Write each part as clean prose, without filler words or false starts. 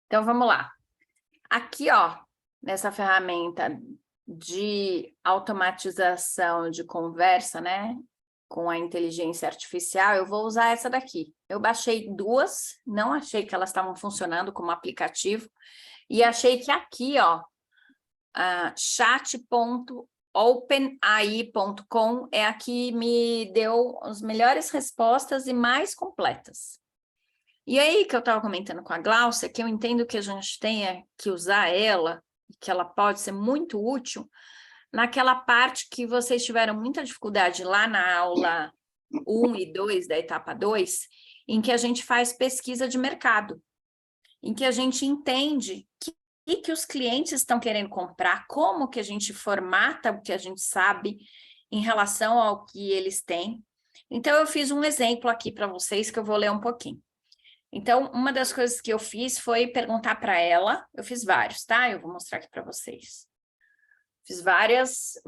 Então, vamos lá. Aqui, ó, nessa ferramenta de automatização de conversa, né? Com a inteligência artificial, eu vou usar essa daqui. Eu baixei duas, não achei que elas estavam funcionando como aplicativo, e achei que aqui, ó, chat.openai.com é a que me deu as melhores respostas e mais completas. E aí que eu estava comentando com a Gláucia, que eu entendo que a gente tenha que usar ela, que ela pode ser muito útil, naquela parte que vocês tiveram muita dificuldade lá na aula 1 e 2 da etapa 2, em que a gente faz pesquisa de mercado, em que a gente entende que os clientes estão querendo comprar, como que a gente formata o que a gente sabe em relação ao que eles têm. Então, eu fiz um exemplo aqui para vocês que eu vou ler um pouquinho. Então, uma das coisas que eu fiz foi perguntar para ela, eu fiz vários, tá? Eu vou mostrar aqui para vocês. Fiz várias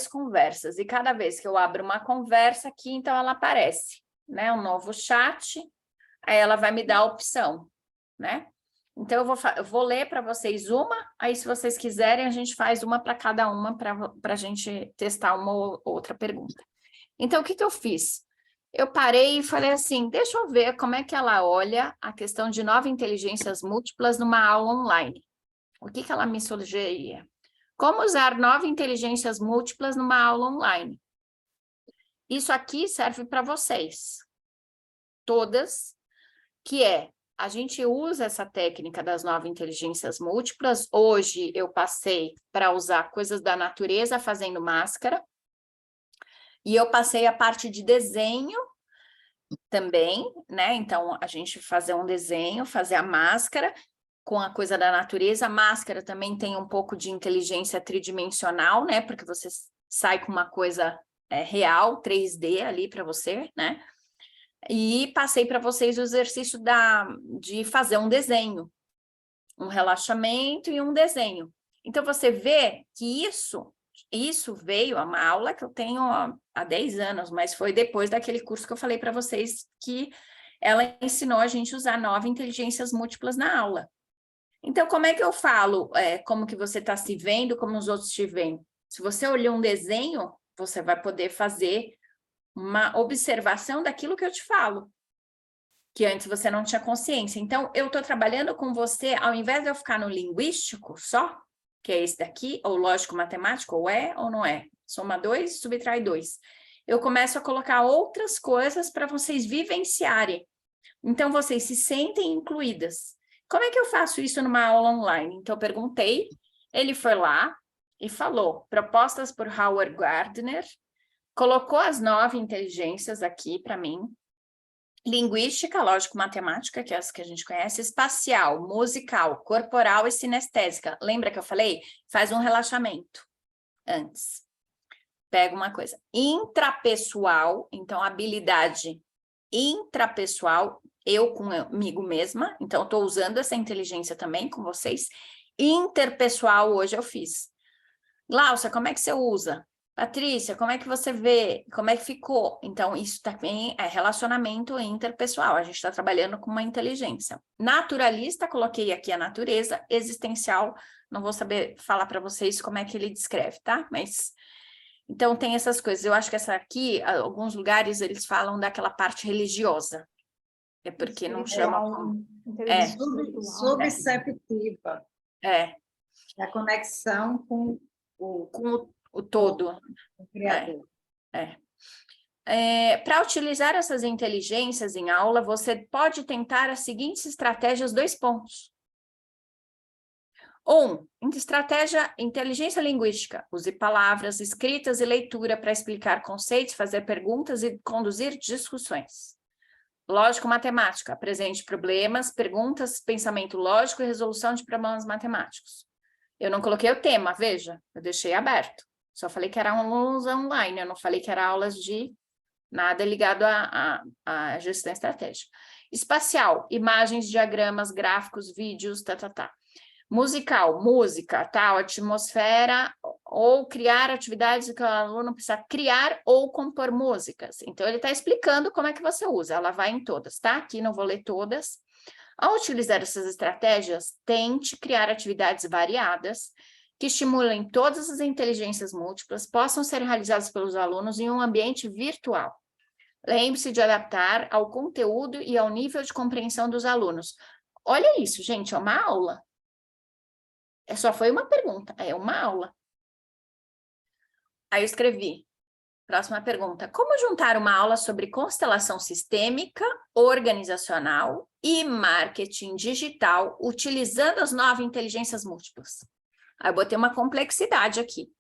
conversas, e cada vez que eu abro uma conversa aqui, então ela aparece, né? Um novo chat, aí ela vai me dar a opção, né? Então, eu vou ler para vocês uma, aí se vocês quiserem, a gente faz uma para cada uma, para a gente testar uma ou outra pergunta. Então, o que eu fiz? Eu parei e falei assim, deixa eu ver como é que ela olha a questão de 9 inteligências múltiplas numa aula online. O que ela me sugeria? Como usar 9 inteligências múltiplas numa aula online? Isso aqui serve para vocês, todas, que é, a gente usa essa técnica das 9 inteligências múltiplas. Hoje eu passei para usar coisas da natureza fazendo máscara, e eu passei a parte de desenho também, né? Então, a gente fazer um desenho, fazer a máscara com a coisa da natureza. A máscara também tem um pouco de inteligência tridimensional, né? Porque você sai com uma coisa real, 3D ali para você, né? E passei para vocês o exercício de fazer um desenho, um relaxamento e um desenho. Então, você vê que isso veio, uma aula que eu tenho há 10 anos, mas foi depois daquele curso que eu falei para vocês que ela ensinou a gente a usar 9 inteligências múltiplas na aula. Então, como é que eu falo como que você está se vendo, como os outros te veem? Se você olhar um desenho, você vai poder fazer uma observação daquilo que eu te falo, que antes você não tinha consciência. Então, eu estou trabalhando com você, ao invés de eu ficar no linguístico só, que é esse daqui, ou lógico-matemático, ou é ou não é, soma 2, subtrai 2. Eu começo a colocar outras coisas para vocês vivenciarem. Então, vocês se sentem incluídas. Como é que eu faço isso numa aula online? Então, eu perguntei, ele foi lá e falou, propostas por Howard Gardner, colocou as 9 inteligências aqui para mim, linguística, lógico-matemática, que é as que a gente conhece, espacial, musical, corporal e sinestésica. Lembra que eu falei? Faz um relaxamento antes. Pega uma coisa. Intrapessoal, então, habilidade intrapessoal, eu comigo mesma, então, estou usando essa inteligência também com vocês. Interpessoal, hoje eu fiz. Gláucia, como é que você usa? Patrícia, como é que você vê? Como é que ficou? Então, isso também é relacionamento interpessoal. A gente está trabalhando com uma inteligência. Naturalista, coloquei aqui a natureza. Existencial, não vou saber falar para vocês como é que ele descreve, tá? Mas, então, tem essas coisas. Eu acho que essa aqui, alguns lugares, eles falam daquela parte religiosa. É porque não chamam... Subceptiva. É. A conexão com o todo. O Criador. Para utilizar essas inteligências em aula, você pode tentar as seguintes estratégias, 2 pontos. 1, estratégia inteligência linguística. Use palavras, escritas e leitura para explicar conceitos, fazer perguntas e conduzir discussões. Lógico-matemática. Apresente problemas, perguntas, pensamento lógico e resolução de problemas matemáticos. Eu não coloquei o tema, veja, eu deixei aberto. Só falei que eram aulas online, eu não falei que eram aulas de nada ligado à gestão estratégica. Espacial, imagens, diagramas, gráficos, vídeos, Musical, música, tal, atmosfera, ou criar atividades que o aluno precisa criar ou compor músicas. Então, ele está explicando como é que você usa. Ela vai em todas, tá? Aqui não vou ler todas. Ao utilizar essas estratégias, tente criar atividades variadas que estimulem todas as inteligências múltiplas, possam ser realizadas pelos alunos em um ambiente virtual. Lembre-se de adaptar ao conteúdo e ao nível de compreensão dos alunos. Olha isso, gente, é uma aula. Só foi uma pergunta, é uma aula. Aí eu escrevi, próxima pergunta. Como juntar uma aula sobre constelação sistêmica, organizacional e marketing digital utilizando as 9 inteligências múltiplas? Aí eu botei uma complexidade aqui,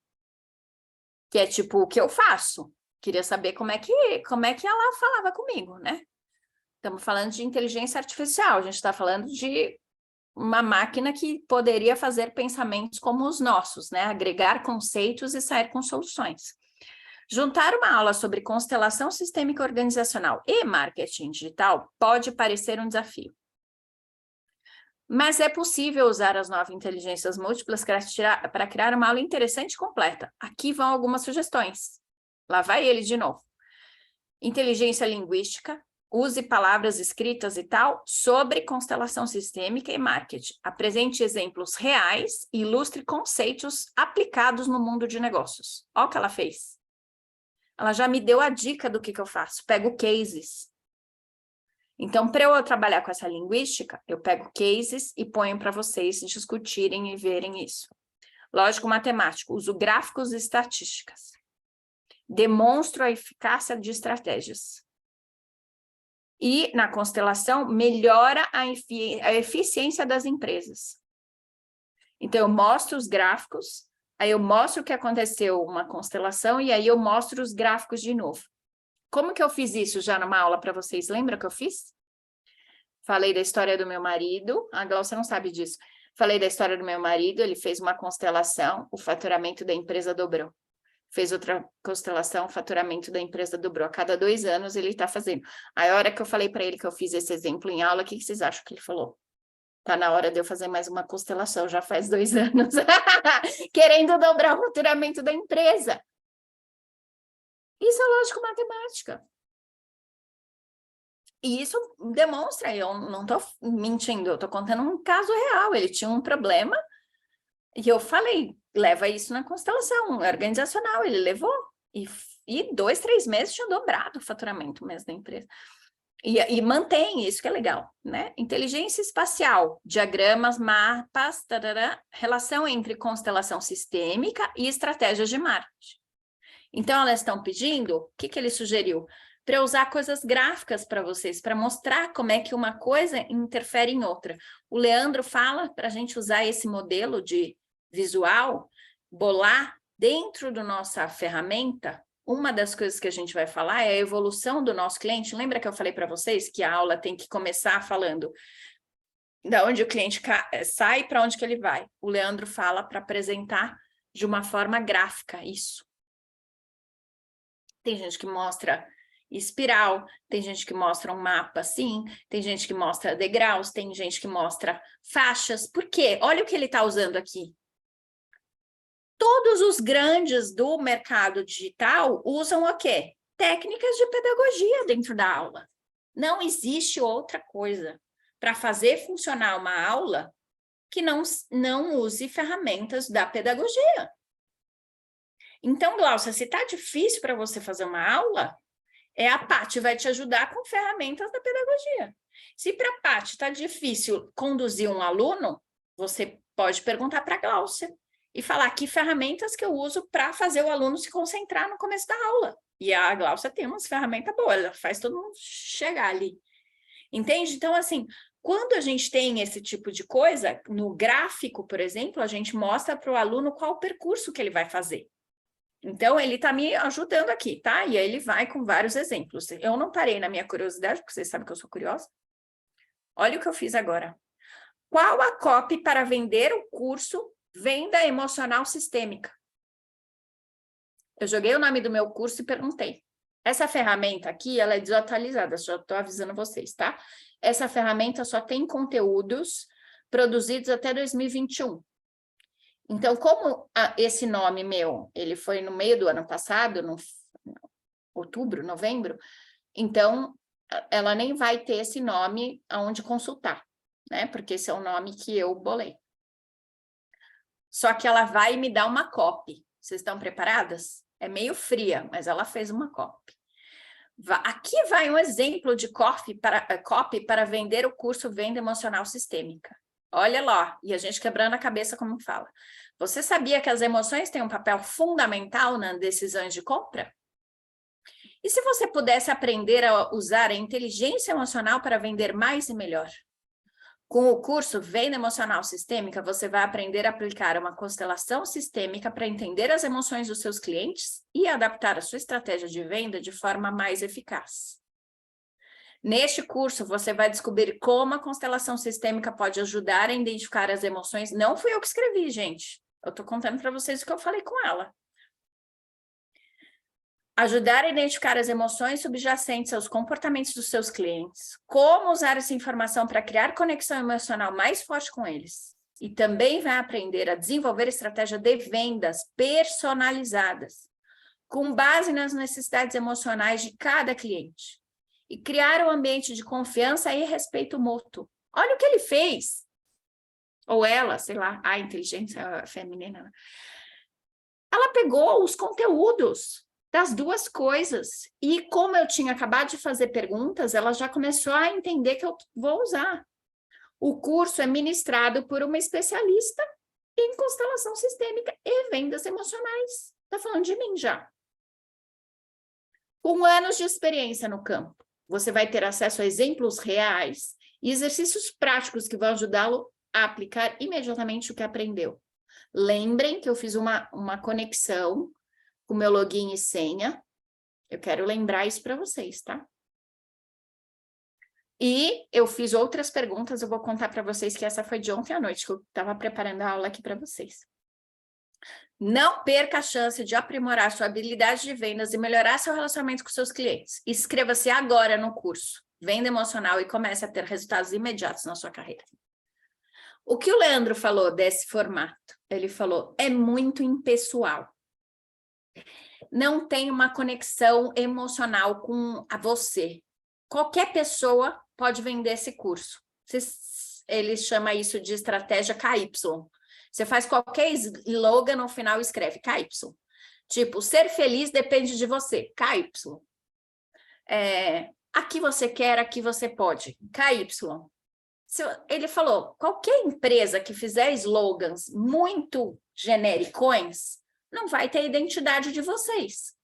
que é tipo, o que eu faço? Queria saber como é que ela falava comigo, né? Estamos falando de inteligência artificial, a gente está falando de uma máquina que poderia fazer pensamentos como os nossos, né? Agregar conceitos e sair com soluções. Juntar uma aula sobre constelação sistêmica organizacional e marketing digital pode parecer um desafio. Mas é possível usar as 9 inteligências múltiplas para criar uma aula interessante e completa. Aqui vão algumas sugestões. Lá vai ele de novo. Inteligência linguística. Use palavras escritas e tal sobre constelação sistêmica e marketing. Apresente exemplos reais e ilustre conceitos aplicados no mundo de negócios. Olha o que ela fez. Ela já me deu a dica do que eu faço. Pego cases. Então, para eu trabalhar com essa linguística, eu pego cases e ponho para vocês discutirem e verem isso. Lógico matemático, uso gráficos e estatísticas. Demonstro a eficácia de estratégias. E, na constelação, melhora a eficiência das empresas. Então, eu mostro os gráficos, aí eu mostro o que aconteceu uma constelação e aí eu mostro os gráficos de novo. Como que eu fiz isso já numa aula para vocês? Lembra que eu fiz? Falei da história do meu marido. A Glaucia não sabe disso. Falei da história do meu marido, ele fez uma constelação, o faturamento da empresa dobrou. Fez outra constelação, o faturamento da empresa dobrou. A cada 2 anos ele está fazendo. Aí, a hora que eu falei para ele que eu fiz esse exemplo em aula, o que vocês acham que ele falou? Tá na hora de eu fazer mais uma constelação, já faz 2 anos. Querendo dobrar o faturamento da empresa. Isso é lógico matemática. E isso demonstra, eu não estou mentindo, eu estou contando um caso real. Ele tinha um problema e eu falei, leva isso na constelação organizacional. Ele levou e 2, 3 meses tinha dobrado o faturamento mesmo da empresa. E mantém, isso que é legal, né? Inteligência espacial, diagramas, mapas, tarará, relação entre constelação sistêmica e estratégias de marketing. Então, elas estão pedindo, o que ele sugeriu? Para usar coisas gráficas para vocês, para mostrar como é que uma coisa interfere em outra. O Leandro fala para a gente usar esse modelo de visual, bolar dentro da nossa ferramenta. Uma das coisas que a gente vai falar é a evolução do nosso cliente. Lembra que eu falei para vocês que a aula tem que começar falando da onde o cliente sai para onde que ele vai? O Leandro fala para apresentar de uma forma gráfica isso. Tem gente que mostra espiral, tem gente que mostra um mapa assim, tem gente que mostra degraus, tem gente que mostra faixas. Por quê? Olha o que ele está usando aqui. Todos os grandes do mercado digital usam o quê? Técnicas de pedagogia dentro da aula. Não existe outra coisa para fazer funcionar uma aula que não use ferramentas da pedagogia. Então, Glaucia, se está difícil para você fazer uma aula, a Paty vai te ajudar com ferramentas da pedagogia. Se para a Paty está difícil conduzir um aluno, você pode perguntar para a Glaucia e falar que ferramentas que eu uso para fazer o aluno se concentrar no começo da aula. E a Glaucia tem umas ferramentas boas, ela faz todo mundo chegar ali. Entende? Então, assim, quando a gente tem esse tipo de coisa, no gráfico, por exemplo, a gente mostra para o aluno qual o percurso que ele vai fazer. Então, ele está me ajudando aqui, tá? E aí ele vai com vários exemplos. Eu não parei na minha curiosidade, porque vocês sabem que eu sou curiosa. Olha o que eu fiz agora. Qual a copy para vender o curso Venda Emocional Sistêmica? Eu joguei o nome do meu curso e perguntei. Essa ferramenta aqui, ela é desatualizada, só estou avisando vocês, tá? Essa ferramenta só tem conteúdos produzidos até 2021. Então, como esse nome meu, ele foi no meio do ano passado, no outubro, novembro, então, ela nem vai ter esse nome aonde consultar. né? Porque esse é o nome que eu bolei. Só que ela vai me dar uma copy. Vocês estão preparadas? É meio fria, mas ela fez uma copy. Aqui vai um exemplo de copy para vender o curso Venda Emocional Sistêmica. Olha lá, e a gente quebrando a cabeça como fala. Você sabia que as emoções têm um papel fundamental nas decisões de compra? E se você pudesse aprender a usar a inteligência emocional para vender mais e melhor? Com o curso Venda Emocional Sistêmica, você vai aprender a aplicar uma constelação sistêmica para entender as emoções dos seus clientes e adaptar a sua estratégia de venda de forma mais eficaz. Neste curso, você vai descobrir como a constelação sistêmica pode ajudar a identificar as emoções. Não fui eu que escrevi, gente. Eu estou contando para vocês o que eu falei com ela. Ajudar a identificar as emoções subjacentes aos comportamentos dos seus clientes. Como usar essa informação para criar conexão emocional mais forte com eles. E também vai aprender a desenvolver estratégias de vendas personalizadas, com base nas necessidades emocionais de cada cliente. E criar um ambiente de confiança e respeito mútuo. Olha o que ele fez. Ou ela, sei lá, a inteligência feminina. Ela pegou os conteúdos das duas coisas. E como eu tinha acabado de fazer perguntas, ela já começou a entender que eu vou usar. O curso é ministrado por uma especialista em constelação sistêmica e vendas emocionais. Está falando de mim já. Com anos de experiência no campo, você vai ter acesso a exemplos reais e exercícios práticos que vão ajudá-lo a aplicar imediatamente o que aprendeu. Lembrem que eu fiz uma conexão com meu login e senha. Eu quero lembrar isso para vocês, tá? E eu fiz outras perguntas, eu vou contar para vocês que essa foi de ontem à noite, que eu estava preparando a aula aqui para vocês. Não perca a chance de aprimorar sua habilidade de vendas e melhorar seu relacionamento com seus clientes. Inscreva-se agora no curso Venda Emocional e comece a ter resultados imediatos na sua carreira. O que o Leandro falou desse formato? Ele falou, é muito impessoal. Não tem uma conexão emocional com você. Qualquer pessoa pode vender esse curso. Ele chama isso de estratégia KY. Você faz qualquer slogan no final e escreve KY. Tipo, ser feliz depende de você. KY. Aqui você quer, aqui você pode. KY. Ele falou, qualquer empresa que fizer slogans muito genericões, não vai ter identidade de vocês.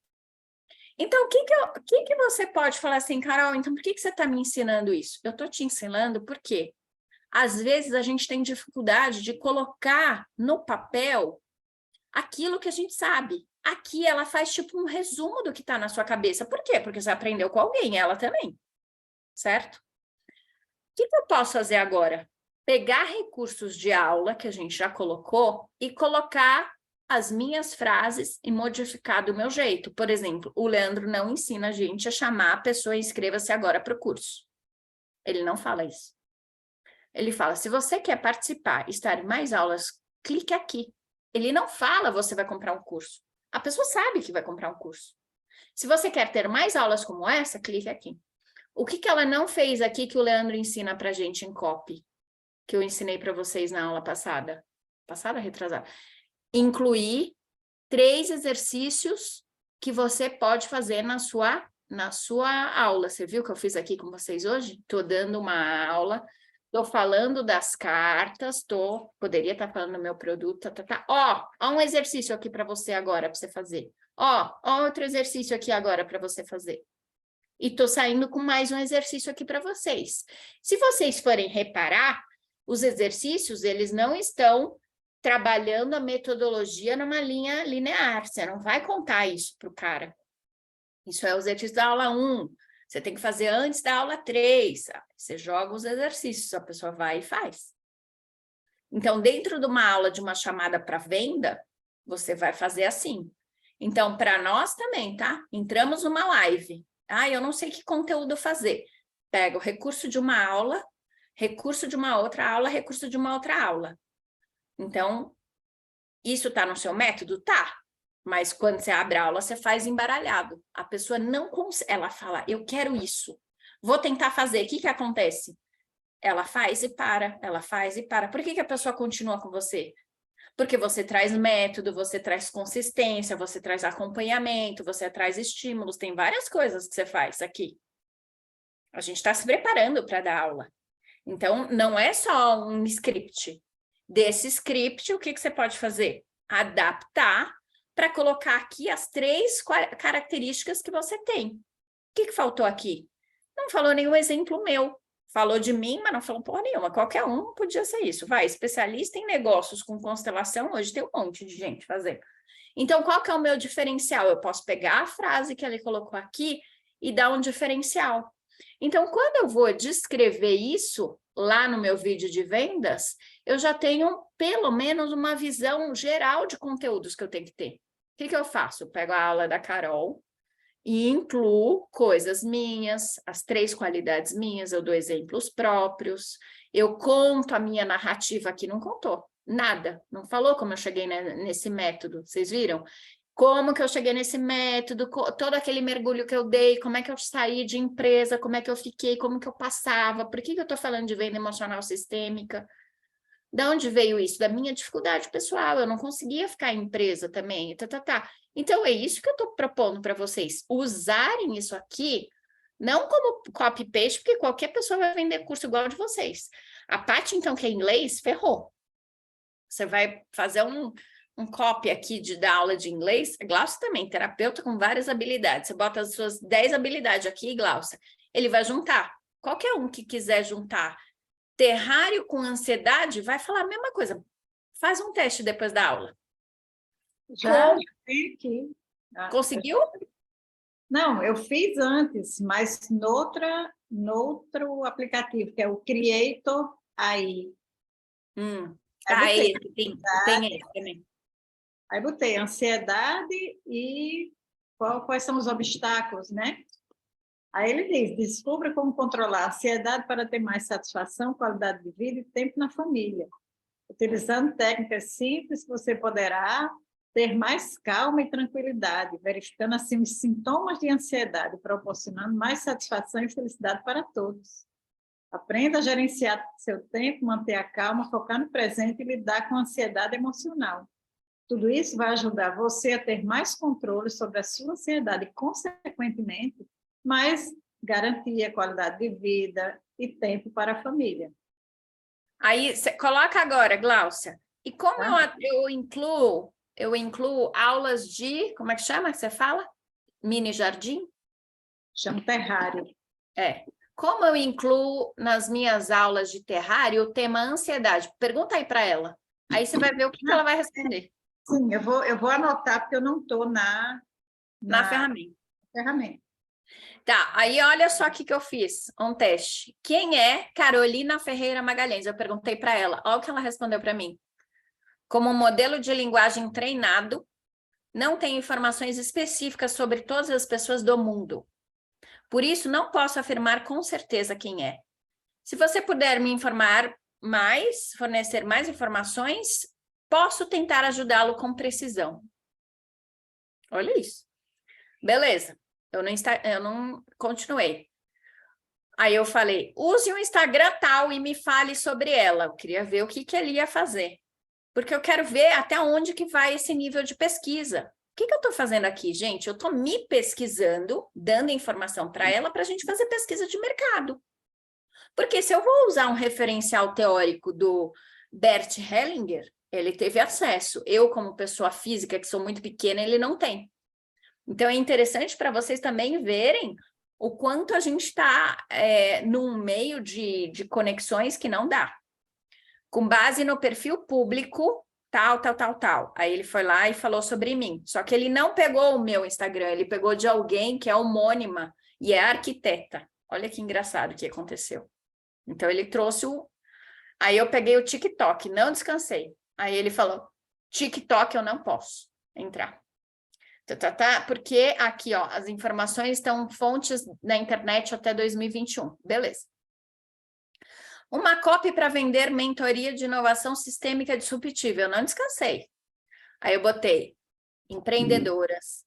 Então, o que você pode falar assim, Carol, então por que você está me ensinando isso? Eu estou te ensinando porque, às vezes, a gente tem dificuldade de colocar no papel aquilo que a gente sabe. Aqui ela faz tipo um resumo do que está na sua cabeça. Por quê? Porque você aprendeu com alguém, ela também. Certo? O que eu posso fazer agora? Pegar recursos de aula que a gente já colocou e colocar as minhas frases e modificar do meu jeito. Por exemplo, o Leandro não ensina a gente a chamar a pessoa e inscreva-se agora para o curso. Ele não fala isso. Ele fala, se você quer participar, estar em mais aulas, clique aqui. Ele não fala, você vai comprar um curso. A pessoa sabe que vai comprar um curso. Se você quer ter mais aulas como essa, clique aqui. O que ela não fez aqui que o Leandro ensina para a gente em copy? Que eu ensinei para vocês na aula passada. Passada, retrasada. Incluir 3 exercícios que você pode fazer na sua aula. Você viu que eu fiz aqui com vocês hoje? Estou dando uma aula, estou falando das cartas, poderia estar falando do meu produto, Ó, um exercício aqui para você agora, para você fazer. Ó, outro exercício aqui agora para você fazer. E estou saindo com mais um exercício aqui para vocês. Se vocês forem reparar, os exercícios, eles não estão trabalhando a metodologia numa linha linear. Você não vai contar isso para o cara. Isso é o exercício da aula 1. Você tem que fazer antes da aula 3. Sabe? Você joga os exercícios, a pessoa vai e faz. Então, dentro de uma aula de uma chamada para venda, você vai fazer assim. Então, para nós também, tá? Entramos numa live. Eu não sei que conteúdo fazer. Pega o recurso de uma aula, recurso de uma outra aula, recurso de uma outra aula. Então, isso está no seu método? Tá. Mas quando você abre a aula, você faz embaralhado. A pessoa não consegue. Ela fala, eu quero isso. Vou tentar fazer. O que acontece? ela faz e para, ela faz e para. Por que que a pessoa continua com você? Porque você traz método, você traz consistência, você traz acompanhamento, você traz estímulos, tem várias coisas que você faz aqui. A gente está se preparando para dar aula. Então, não é só um script. Desse script, o que que você pode fazer? Adaptar para colocar aqui as 3 características que você tem. O que que faltou aqui? Não falou nenhum exemplo meu. Falou de mim, mas não falou porra nenhuma. Qualquer um podia ser isso. Vai, especialista em negócios com constelação, hoje tem um monte de gente fazendo. Então, qual que é o meu diferencial? Eu posso pegar a frase que ele colocou aqui e dar um diferencial. Então, quando eu vou descrever isso lá no meu vídeo de vendas, eu já tenho pelo menos uma visão geral de conteúdos que eu tenho que ter. O que que eu faço? Eu pego a aula da Carol e incluo coisas minhas, as 3 qualidades minhas, eu dou exemplos próprios, eu conto a minha narrativa aqui, não contou nada, não falou como eu cheguei nesse método, vocês viram? Como que eu cheguei nesse método, todo aquele mergulho que eu dei, como é que eu saí de empresa, como é que eu fiquei, como que eu passava, por que que eu estou falando de venda emocional sistêmica? Da onde veio isso? Da minha dificuldade pessoal, eu não conseguia ficar em empresa também, Então, é isso que eu estou propondo para vocês, usarem isso aqui, não como copy-paste, porque qualquer pessoa vai vender curso igual de vocês. A parte, então, que é inglês, ferrou. Você vai fazer um copy aqui da aula de inglês, Glaucia também, terapeuta com várias habilidades. Você bota as suas 10 habilidades aqui, Glaucia, ele vai juntar. Qualquer um que quiser juntar terrário com ansiedade, vai falar a mesma coisa. Faz um teste depois da aula. Já tem aqui. Conseguiu? Não, eu fiz antes, mas noutro aplicativo, que é o Creator AI. Aí tem esse também. Aí botei ansiedade e quais são os obstáculos, né? Aí ele diz, descubra como controlar a ansiedade para ter mais satisfação, qualidade de vida e tempo na família. Utilizando técnicas simples, você poderá ter mais calma e tranquilidade, verificando assim os sintomas de ansiedade, proporcionando mais satisfação e felicidade para todos. Aprenda a gerenciar seu tempo, manter a calma, focar no presente e lidar com a ansiedade emocional. Tudo isso vai ajudar você a ter mais controle sobre a sua ansiedade e, consequentemente, mais garantia, qualidade de vida e tempo para a família. Aí, coloca agora, Glaucia. E como eu incluo aulas de, como é que chama que você fala? Mini jardim? Chama terrário. Como eu incluo nas minhas aulas de terrário o tema ansiedade? Pergunta aí para ela. Aí você vai ver o que ela vai responder. Sim, eu vou anotar, porque eu não estou na ferramenta. Tá, aí olha só o que eu fiz, um teste. Quem é Carolina Ferreira Magalhães? Eu perguntei para ela, olha o que ela respondeu para mim. Como um modelo de linguagem treinado, não tenho informações específicas sobre todas as pessoas do mundo. Por isso, não posso afirmar com certeza quem é. Se você puder me informar mais, fornecer mais informações, posso tentar ajudá-lo com precisão. Olha isso. Beleza. Eu não continuei. Aí eu falei, use o Instagram tal e me fale sobre ela. Eu queria ver o que ele ia fazer. Porque eu quero ver até onde que vai esse nível de pesquisa. O que eu estou fazendo aqui, gente? Eu estou me pesquisando, dando informação para ela para a gente fazer pesquisa de mercado. Porque se eu vou usar um referencial teórico do Bert Hellinger, ele teve acesso. Eu, como pessoa física, que sou muito pequena, ele não tem. Então, é interessante para vocês também verem o quanto a gente está num meio de conexões que não dá. Com base no perfil público, tal. Aí ele foi lá e falou sobre mim. Só que ele não pegou o meu Instagram, ele pegou de alguém que é homônima e é arquiteta. Olha que engraçado o que aconteceu. Então, ele trouxe o... Aí eu peguei o TikTok, não descansei. Aí ele falou, TikTok eu não posso entrar. Porque aqui, ó, as informações estão fontes na internet até 2021. Beleza. Uma copy para vender mentoria de inovação sistêmica disruptiva. Eu não descansei. Aí eu botei empreendedoras,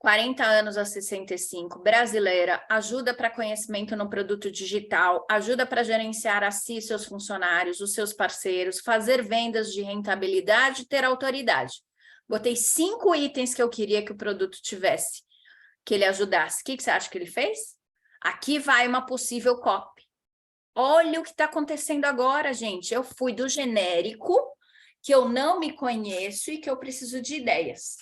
40 anos a 65, brasileira, ajuda para conhecimento no produto digital, ajuda para gerenciar a si, seus funcionários, os seus parceiros, fazer vendas de rentabilidade, ter autoridade. Botei 5 itens que eu queria que o produto tivesse, que ele ajudasse. O que você acha que ele fez? Aqui vai uma possível copy. Olha o que está acontecendo agora, gente. Eu fui do genérico, que eu não me conheço e que eu preciso de ideias.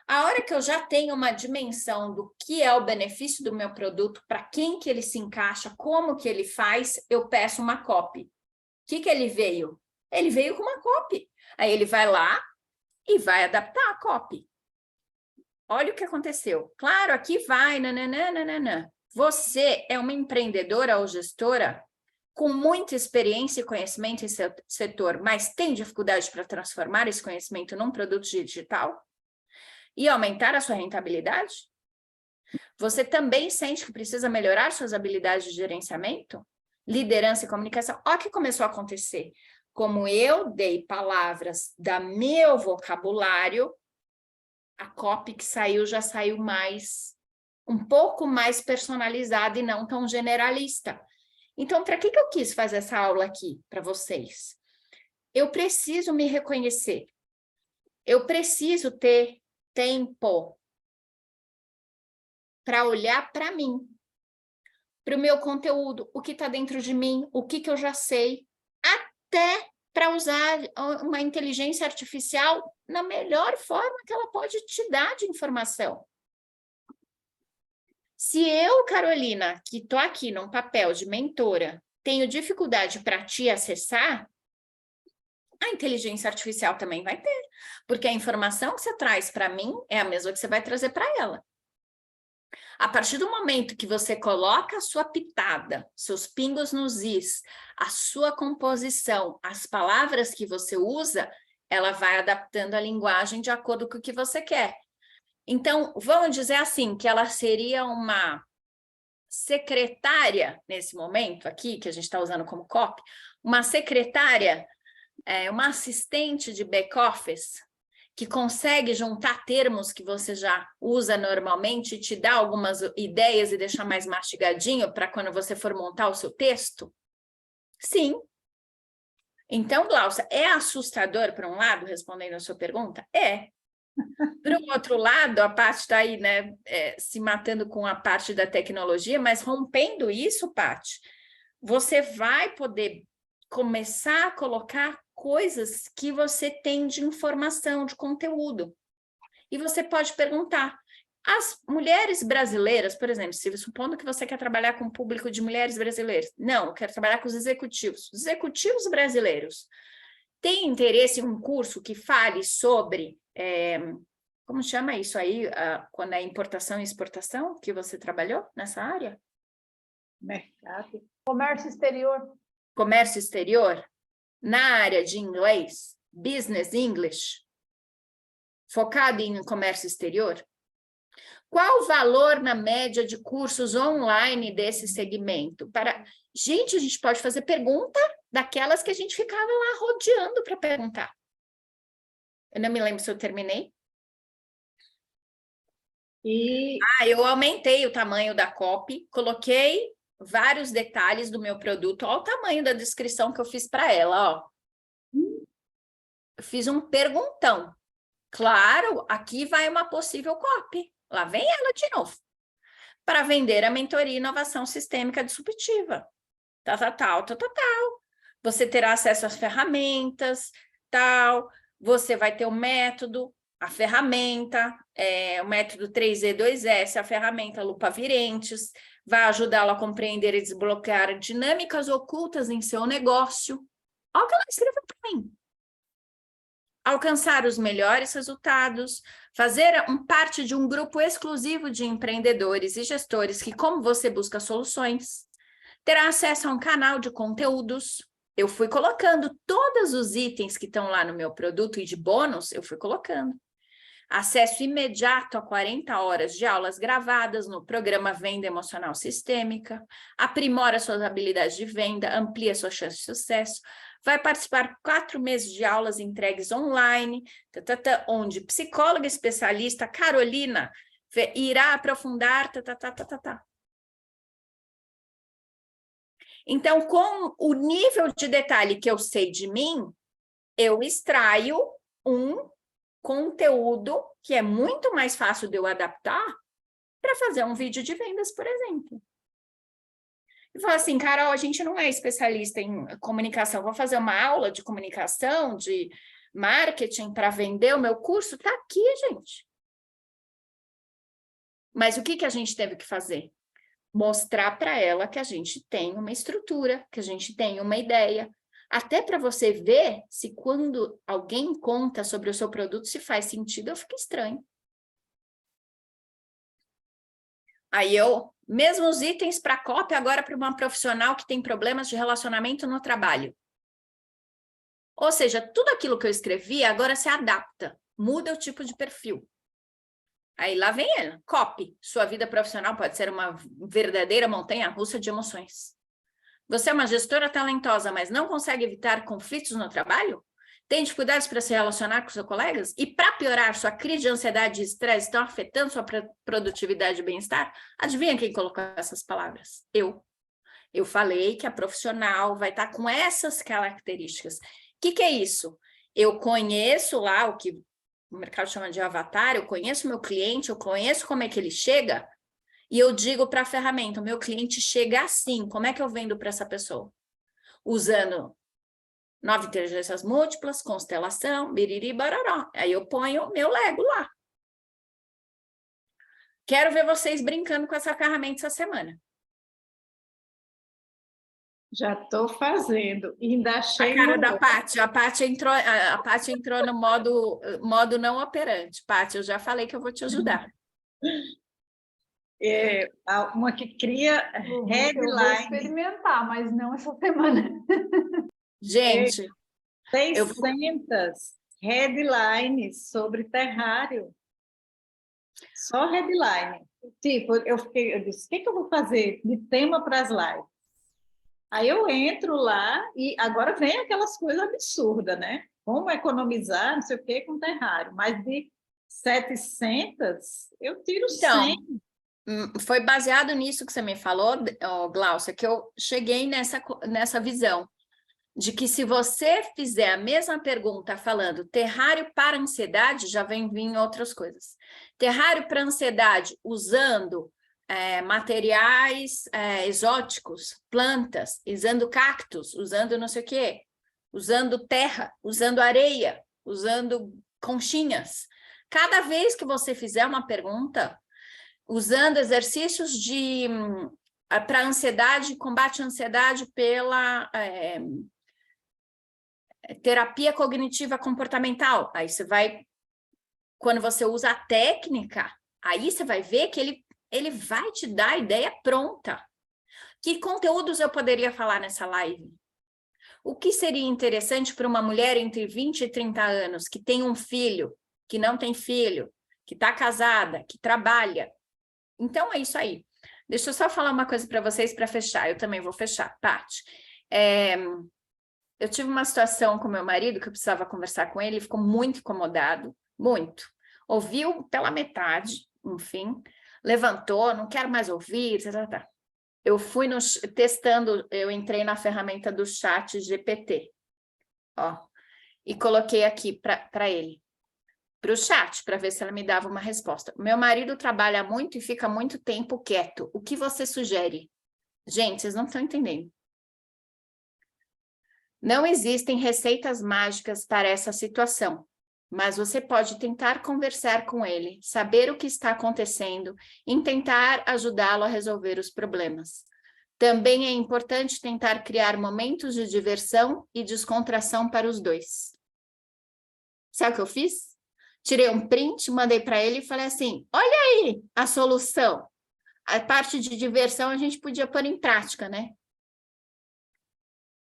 A hora que eu já tenho uma dimensão do que é o benefício do meu produto, para quem que ele se encaixa, como que ele faz, eu peço uma copy. O que ele veio? Ele veio com uma copy. Aí ele vai lá e vai adaptar a copy. Olha o que aconteceu. Claro, aqui vai, nananana. Você é uma empreendedora ou gestora com muita experiência e conhecimento em seu setor, mas tem dificuldade para transformar esse conhecimento num produto digital? E aumentar a sua rentabilidade? Você também sente que precisa melhorar suas habilidades de gerenciamento, liderança e comunicação? Olha o que começou a acontecer. Como eu dei palavras da meu vocabulário, a copy que saiu já saiu um pouco mais personalizada e não tão generalista. Então, para que eu quis fazer essa aula aqui para vocês? Eu preciso me reconhecer. Eu preciso ter tempo para olhar para mim, para o meu conteúdo, o que está dentro de mim, o que eu já sei, até para usar uma inteligência artificial na melhor forma que ela pode te dar de informação. Se eu, Carolina, que estou aqui num papel de mentora, tenho dificuldade para te acessar, a inteligência artificial também vai ter, porque a informação que você traz para mim é a mesma que você vai trazer para ela. A partir do momento que você coloca a sua pitada, seus pingos nos is, a sua composição, as palavras que você usa, ela vai adaptando a linguagem de acordo com o que você quer. Então, vamos dizer assim, que ela seria uma secretária, nesse momento aqui, que a gente está usando como copy, uma secretária, uma assistente de back-office, que consegue juntar termos que você já usa normalmente e te dá algumas ideias e deixar mais mastigadinho para quando você for montar o seu texto? Sim. Então, Glaucia, é assustador, por um lado, respondendo a sua pergunta? É. Por um outro lado, a parte está aí, né, se matando com a parte da tecnologia, mas rompendo isso, Paty, você vai poder começar a colocar coisas que você tem de informação, de conteúdo. E você pode perguntar. As mulheres brasileiras, por exemplo, se supondo que você quer trabalhar com o público de mulheres brasileiras, não, eu quero trabalhar com os executivos. Os executivos brasileiros têm interesse em um curso que fale sobre, como chama isso aí, quando é importação e exportação, que você trabalhou nessa área? Mercado. Comércio exterior. Comércio exterior? Na área de inglês, business English, focado em comércio exterior? Qual o valor na média de cursos online desse segmento? Gente, a gente pode fazer pergunta daquelas que a gente ficava lá rodeando para perguntar. Eu não me lembro se eu terminei. Eu aumentei o tamanho da copy, coloquei vários detalhes do meu produto. Olha o tamanho da descrição que eu fiz para ela, ó. Eu fiz um perguntão. Claro, aqui vai uma possível copy. Lá vem ela de novo. Para vender a mentoria inovação sistêmica disruptiva. Tal. Você terá acesso às ferramentas, tal. Você vai ter o método, a ferramenta, o método 3E2S, a ferramenta Lupa Virentes, vai ajudá-lo a compreender e desbloquear dinâmicas ocultas em seu negócio. Olha o que ela escreveu para mim. Alcançar os melhores resultados, fazer parte de um grupo exclusivo de empreendedores e gestores que, como você, busca soluções, terá acesso a um canal de conteúdos. Eu fui colocando todos os itens que estão lá no meu produto e de bônus, eu fui colocando. Acesso imediato a 40 horas de aulas gravadas no programa Venda Emocional Sistêmica, aprimora suas habilidades de venda, amplia sua chance de sucesso, vai participar de 4 meses de aulas entregues online, onde psicóloga especialista Carolina irá aprofundar, tá. Então, com o nível de detalhe que eu sei de mim, eu extraio um conteúdo que é muito mais fácil de eu adaptar para fazer um vídeo de vendas, por exemplo. E fala assim, Carol, a gente não é especialista em comunicação, vou fazer uma aula de comunicação, de marketing para vender o meu curso? Tá aqui, gente. Mas o que a gente teve que fazer? Mostrar para ela que a gente tem uma estrutura, que a gente tem uma ideia, até para você ver se quando alguém conta sobre o seu produto, se faz sentido ou fica estranho. Aí mesmos itens para cópia agora para uma profissional que tem problemas de relacionamento no trabalho. Ou seja, tudo aquilo que eu escrevi agora se adapta, muda o tipo de perfil. Aí lá vem ela, copy. Sua vida profissional pode ser uma verdadeira montanha-russa de emoções. Você é uma gestora talentosa, mas não consegue evitar conflitos no trabalho? Tem dificuldades para se relacionar com seus colegas? E para piorar, sua crise de ansiedade e estresse estão afetando sua produtividade e bem-estar? Adivinha quem colocou essas palavras? Eu. Eu falei que a profissional vai estar com essas características. O que é isso? Eu conheço lá o que o mercado chama de avatar, eu conheço o meu cliente, eu conheço como é que ele chega, e eu digo para a ferramenta, o meu cliente chega assim, como é que eu vendo para essa pessoa? Usando 9 inteligências múltiplas, constelação, biriri, bararó. Aí eu ponho o meu Lego lá. Quero ver vocês brincando com essa ferramenta essa semana. Já estou fazendo, ainda achei A cara da Paty, a Paty entrou no modo não operante. Paty, eu já falei que eu vou te ajudar. Uma que cria headline. Eu vou experimentar, mas não essa semana. Gente, 600 headlines sobre terrário. Só headline. Tipo, eu disse, o que eu vou fazer de tema para as lives? Aí eu entro lá e agora vem aquelas coisas absurdas, né? Como economizar, não sei o quê, com terrário. Mas de 700, eu tiro 100. Foi baseado nisso que você me falou, Glaucia, que eu cheguei nessa visão de que se você fizer a mesma pergunta falando terrário para ansiedade, já vem vir outras coisas. Terrário para ansiedade usando materiais exóticos, plantas, usando cactos, usando não sei o quê, usando terra, usando areia, usando conchinhas. Cada vez que você fizer uma pergunta, usando exercícios para ansiedade, combate à ansiedade pela terapia cognitiva comportamental. Aí você vai, quando você usa a técnica, aí você vai ver que ele vai te dar a ideia pronta. Que conteúdos eu poderia falar nessa live? O que seria interessante para uma mulher entre 20 e 30 anos que tem um filho, que não tem filho, que está casada, que trabalha? Então, é isso aí. Deixa eu só falar uma coisa para vocês para fechar. Eu também vou fechar, Paty. Eu tive uma situação com meu marido que eu precisava conversar com ele, ele ficou muito incomodado, muito. Ouviu pela metade, enfim, levantou, não quero mais ouvir, tá. Eu fui testando, eu entrei na ferramenta do chat GPT, ó, e coloquei aqui para ele, para o chat, para ver se ela me dava uma resposta. Meu marido trabalha muito e fica muito tempo quieto. O que você sugere? Gente, vocês não estão entendendo. Não existem receitas mágicas para essa situação, mas você pode tentar conversar com ele, saber o que está acontecendo e tentar ajudá-lo a resolver os problemas. Também é importante tentar criar momentos de diversão e descontração para os dois. Sabe o que eu fiz? Tirei um print, mandei para ele e falei assim, olha aí a solução. A parte de diversão a gente podia pôr em prática, né?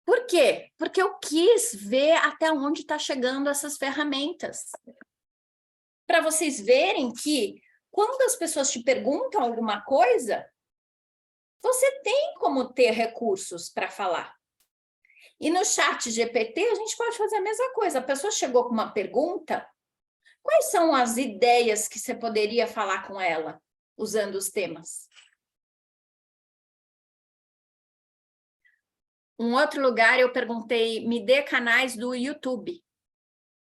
Por quê? Porque eu quis ver até onde está chegando essas ferramentas. Para vocês verem que, quando as pessoas te perguntam alguma coisa, você tem como ter recursos para falar. E no chat GPT, a gente pode fazer a mesma coisa. A pessoa chegou com uma pergunta, Quais são as ideias que você poderia falar com ela, usando os temas? Um outro lugar eu perguntei, me dê canais do YouTube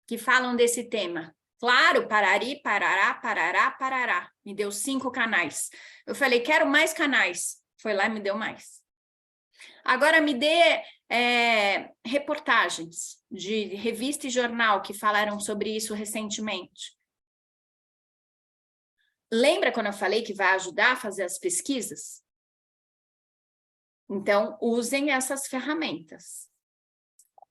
que falam desse tema. Claro, parari, parará, parará, parará. Me deu 5 canais. Eu falei, quero mais canais. Foi lá e me deu mais. Agora me dê reportagens de revista e jornal que falaram sobre isso recentemente. Lembra quando eu falei que vai ajudar a fazer as pesquisas? Então, usem essas ferramentas.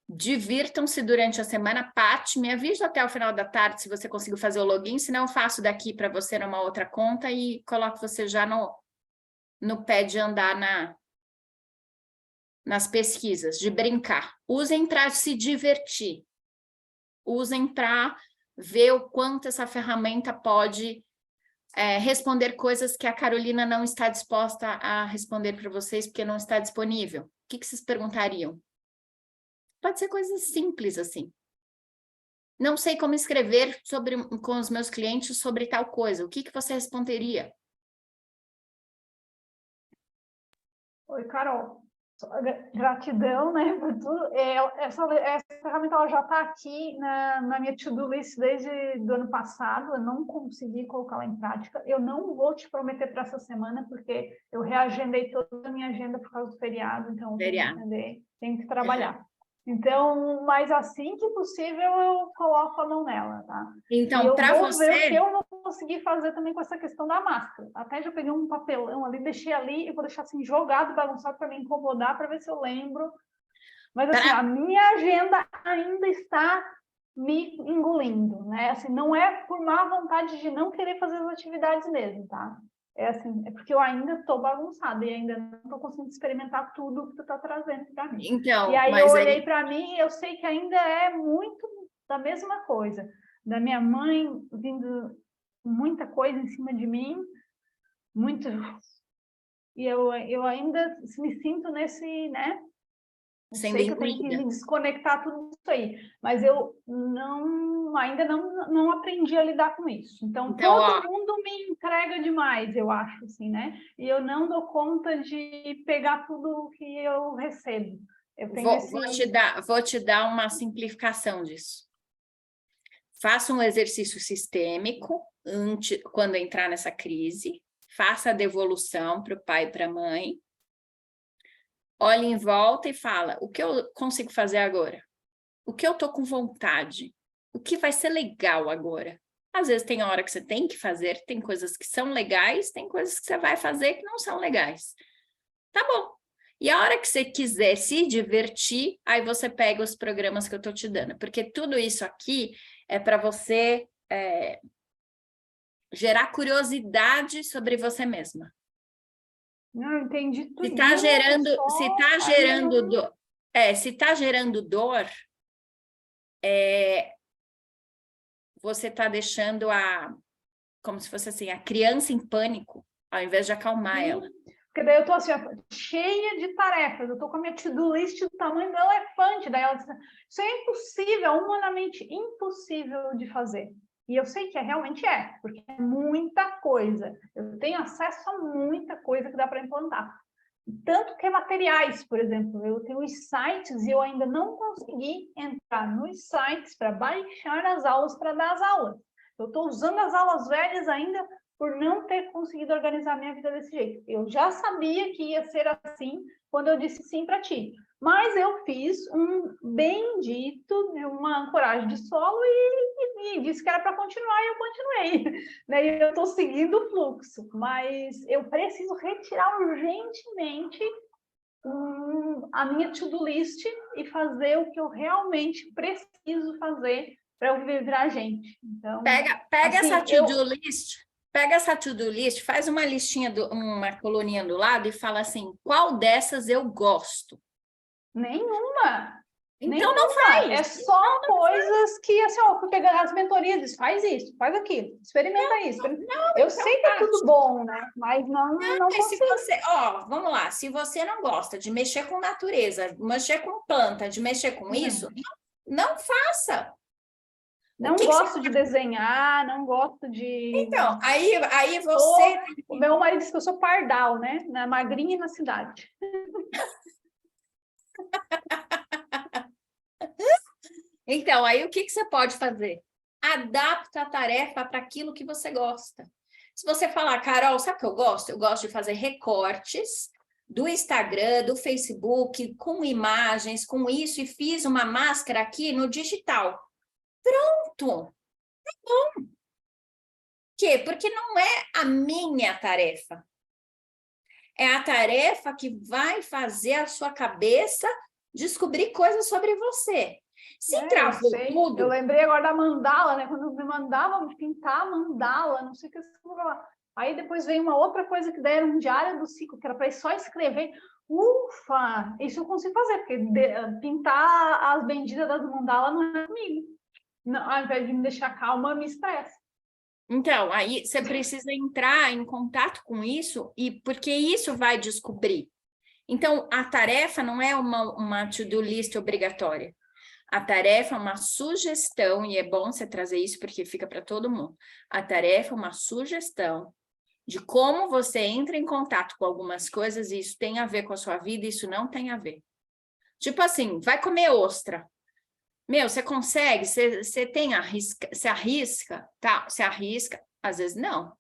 Divirtam-se durante a semana. Paty, me avisa até o final da tarde se você conseguiu fazer o login, senão eu faço daqui para você numa outra conta e coloco você já no pé de andar nas pesquisas, de brincar. Usem para se divertir. Usem para ver o quanto essa ferramenta pode responder coisas que a Carolina não está disposta a responder para vocês, porque não está disponível. O que vocês perguntariam? Pode ser coisas simples assim. Não sei como escrever com os meus clientes sobre tal coisa. O que você responderia? Oi, Carol. Gratidão, né, por tudo. Essa ferramenta ela já está aqui na minha to-do list desde o ano passado. Eu não consegui colocá-la em prática. Eu não vou te prometer para essa semana, porque eu reagendei toda a minha agenda por causa do feriado, então tenho que trabalhar. Então, mas assim que possível, eu coloco a mão nela, tá? Então, para você... ver o que eu vou conseguir fazer também com essa questão da máscara. Até já peguei um papelão ali, deixei ali e vou deixar assim jogado, bagunçado para me incomodar, para ver se eu lembro. Mas assim, a minha agenda ainda está me engolindo, né? Assim, não é por má vontade de não querer fazer as atividades mesmo, tá? É assim, é porque eu ainda estou bagunçada e ainda não estou conseguindo experimentar tudo que tu está trazendo para mim. Então, e aí eu olhei para mim e eu sei que ainda é muito da mesma coisa. Da minha mãe vindo muita coisa em cima de mim, muito... E eu ainda me sinto nesse, né? Sei que eu tenho que me desconectar tudo isso aí, mas eu ainda não aprendi a lidar com isso. Então todo mundo me entrega demais, eu acho, assim, né? E eu não dou conta de pegar tudo que eu recebo. Eu tenho vou te dar uma simplificação disso. Faça um exercício sistêmico quando entrar nessa crise, faça a devolução para o pai e para a mãe, olhe em volta e fala, o que eu consigo fazer agora? O que eu estou com vontade? O que vai ser legal agora? Às vezes tem hora que você tem que fazer, tem coisas que são legais, tem coisas que você vai fazer que não são legais. Tá bom. E a hora que você quiser se divertir, aí você pega os programas que eu estou te dando. Porque tudo isso aqui é para você gerar curiosidade sobre você mesma. Não, eu entendi tudo. Se está gerando dor, você está deixando como se fosse assim, a criança em pânico, ao invés de acalmar ela. Porque daí eu tô assim, cheia de tarefas, eu tô com a minha to-do list do tamanho do elefante, daí ela diz, isso é impossível, humanamente impossível de fazer. E eu sei que realmente porque é muita coisa. Eu tenho acesso a muita coisa que dá para implantar. Tanto que materiais, por exemplo, eu tenho os sites e eu ainda não consegui entrar nos sites para baixar as aulas para dar as aulas. Eu estou usando as aulas velhas ainda por não ter conseguido organizar a minha vida desse jeito. Eu já sabia que ia ser assim quando eu disse sim para ti. Mas eu fiz um bendito, uma ancoragem de solo e disse que era para continuar e eu continuei. E eu estou seguindo o fluxo, mas eu preciso retirar urgentemente a minha to-do list e fazer o que eu realmente preciso fazer para eu virar gente. Então, pega assim, essa to-do list, faz uma listinha, uma coluninha do lado e fala assim, qual dessas eu gosto? Nenhuma. Então não faz. É só coisas que, assim, eu fui pegar as mentorias, diz, faz isso, faz aquilo, experimenta isso. Eu sei que é tudo bom, né? Mas não consigo. Vamos lá, se você não gosta de mexer com natureza, de mexer com planta, de mexer com isso, não faça. Não gosto de desenhar, não gosto de... Então, aí você... O meu marido disse que eu sou pardal, né? Na magrinha e na cidade. Então, aí o que você pode fazer? Adapta a tarefa para aquilo que você gosta. Se você falar, Carol, sabe o que eu gosto? Eu gosto de fazer recortes do Instagram, do Facebook, com imagens, com isso, e fiz uma máscara aqui no digital. Pronto! Tá bom. Por quê? Porque não é a minha tarefa. É a tarefa que vai fazer a sua cabeça descobrir coisas sobre você. Se travou tudo... Eu lembrei agora da mandala, né? Quando me mandavam pintar a mandala, não sei o que eu lá. Aí depois veio uma outra coisa que daí era um diário do ciclo, que era para só escrever. Ufa! Isso eu consigo fazer, porque pintar as benditas das mandalas não é comigo. Não, ao invés de me deixar calma, me estressa. Então, aí você precisa entrar em contato com isso, e porque isso vai descobrir. Então, a tarefa não é uma to-do list obrigatória. A tarefa é uma sugestão, e é bom você trazer isso porque fica para todo mundo. A tarefa é uma sugestão de como você entra em contato com algumas coisas, e isso tem a ver com a sua vida, e isso não tem a ver. Tipo assim, vai comer ostra. Meu, você consegue? Você tem você arrisca? Tá, você arrisca? Às vezes não.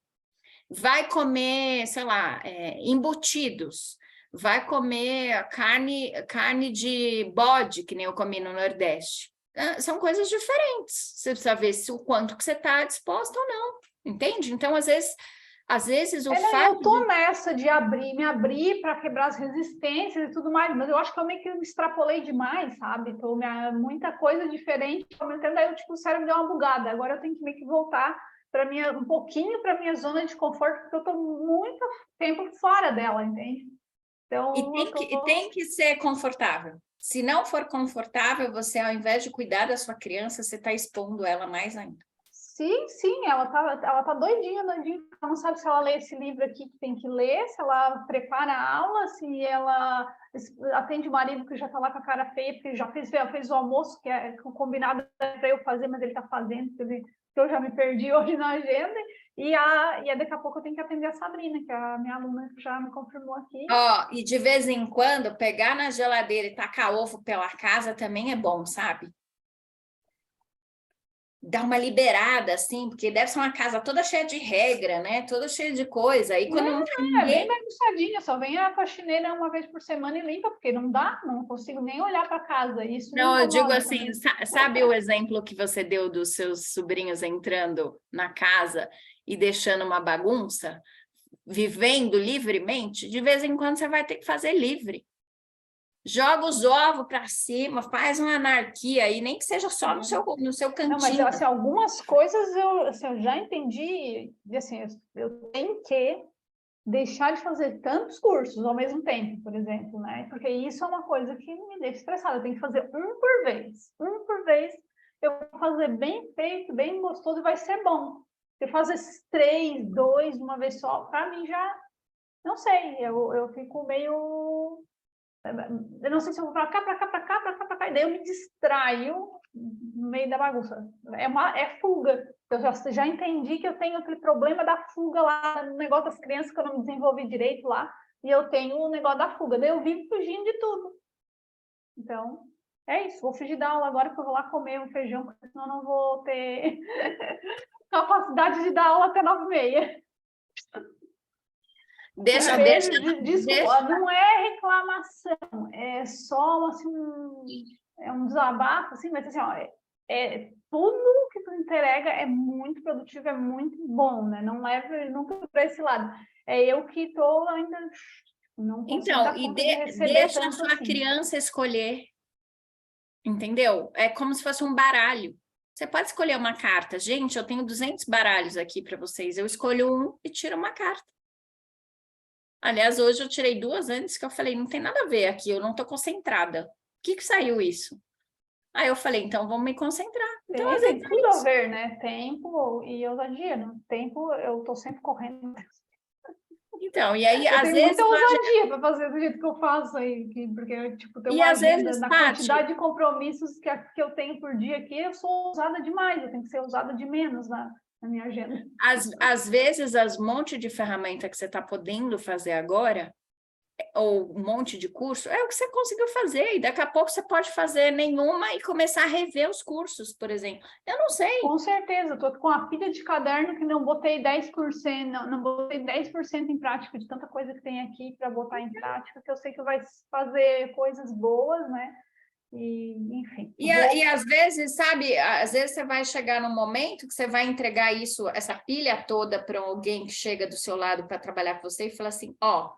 Vai comer, sei lá, embutidos. Vai comer carne de bode, que nem eu comi no Nordeste. São coisas diferentes. Você precisa ver o quanto que você está disposto ou não. Entende? Então, às vezes o fato... Eu tô nessa de me abrir para quebrar as resistências e tudo mais, mas eu acho que eu meio que me extrapolei demais, sabe? Muita coisa diferente, aumentando, aí tipo, o cérebro deu uma bugada. Agora eu tenho que meio que voltar um pouquinho para minha zona de conforto, porque eu tô muito tempo fora dela, entende? Então, E tem que ser confortável. Se não for confortável, você, ao invés de cuidar da sua criança, você está expondo ela mais ainda. Sim, ela tá doidinha. Ela não sabe se ela lê esse livro aqui que tem que ler, se ela prepara a aula, se ela atende o marido que já tá lá com a cara feia, porque já fez o almoço, que é combinado para eu fazer, mas ele tá fazendo, que eu já me perdi hoje na agenda, e daqui a pouco eu tenho que atender a Sabrina, que é a minha aluna que já me confirmou aqui. E de vez em quando, pegar na geladeira e tacar ovo pela casa também é bom, sabe? Dar uma liberada, assim, porque deve ser uma casa toda cheia de regra, né? Toda cheia de coisa. Aí quando não tem ninguém... É bem bagunçadinha, só vem a faxineira uma vez por semana e limpa, porque não consigo nem olhar para casa. Isso não, eu digo assim, sabe o exemplo que você deu dos seus sobrinhos entrando na casa e deixando uma bagunça, vivendo livremente? De vez em quando você vai ter que fazer livre. Joga os ovos para cima, faz uma anarquia aí, nem que seja só no seu cantinho. Não, mas assim, algumas coisas eu já entendi, assim, eu tenho que deixar de fazer tantos cursos ao mesmo tempo, por exemplo, né? Porque isso é uma coisa que me deixa estressada. Eu tenho que fazer um por vez. Eu vou fazer bem feito, bem gostoso e vai ser bom. Se eu fazer 3, 2, uma vez só, para mim já, não sei, eu fico meio... Eu não sei se eu vou para cá, e daí eu me distraio no meio da bagunça. É fuga. Eu já entendi que eu tenho aquele problema da fuga lá no negócio das crianças, que eu não me desenvolvi direito lá, e eu tenho o negócio da fuga. Daí eu vivo fugindo de tudo. Então, é isso. Vou fugir da aula agora, porque eu vou lá comer um feijão, porque senão eu não vou ter capacidade de dar aula até 9h30. Deixa. Desculpa, não é reclamação, é só assim, é um desabafo, assim, mas assim, ó, tudo que tu entrega é muito produtivo, é muito bom, né? Não leva nunca para esse lado. É eu que estou ainda não consigo dar conta de receber deixa tanto a sua assim. criança escolher, entendeu? É como se fosse um baralho. Você pode escolher uma carta. Gente, eu tenho 200 baralhos aqui para vocês. Eu escolho um e tiro uma carta. Aliás, hoje eu tirei 2 antes que eu falei, não tem nada a ver aqui, eu não estou concentrada. O que saiu isso? Aí eu falei, então vamos me concentrar. Então, às vezes, tem tudo a ver, né? Tempo e ousadia. No tempo, eu estou sempre correndo. Então, e aí, Eu às tenho vezes... muita ousadia para fazer do jeito que eu faço aí, porque tipo, tem E uma às agenda vezes, na Paty, quantidade de compromissos que eu tenho por dia aqui, eu sou ousada demais, eu tenho que ser ousada de menos na minha agenda. às vezes, as monte de ferramenta que você está podendo fazer agora, ou um monte de curso, é o que você conseguiu fazer, e daqui a pouco você pode fazer nenhuma e começar a rever os cursos, por exemplo. Eu não sei. Com certeza, estou com a pilha de caderno que não botei 10%, não botei 10% em prática de tanta coisa que tem aqui para botar em prática, que eu sei que vai fazer coisas boas, né? E, enfim. E às vezes, sabe, às vezes você vai chegar num momento que você vai entregar isso, essa pilha toda para alguém que chega do seu lado para trabalhar com você e fala assim, ó,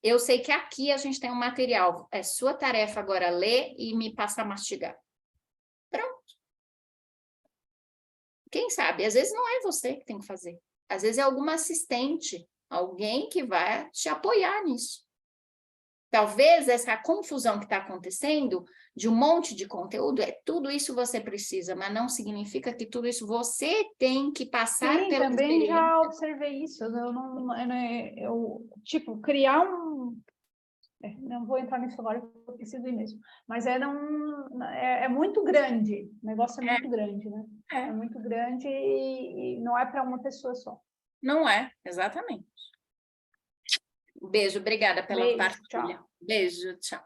eu sei que aqui a gente tem um material, é sua tarefa agora ler e me passar a mastigar. Pronto. Quem sabe? Às vezes não é você que tem que fazer. Às vezes é alguma assistente, alguém que vai te apoiar nisso. Talvez essa confusão que está acontecendo de um monte de conteúdo, tudo isso você precisa, mas não significa que tudo isso você tem que passar Sim, pela também experiência. já observei isso. Tipo, criar um... não vou entrar nisso agora, porque eu preciso ir mesmo. Mas é muito grande, o negócio é muito grande, né? É muito grande e não é para uma pessoa só. Não é, exatamente. Beijo, obrigada pela Beijo, partilha. tchau. Beijo, tchau.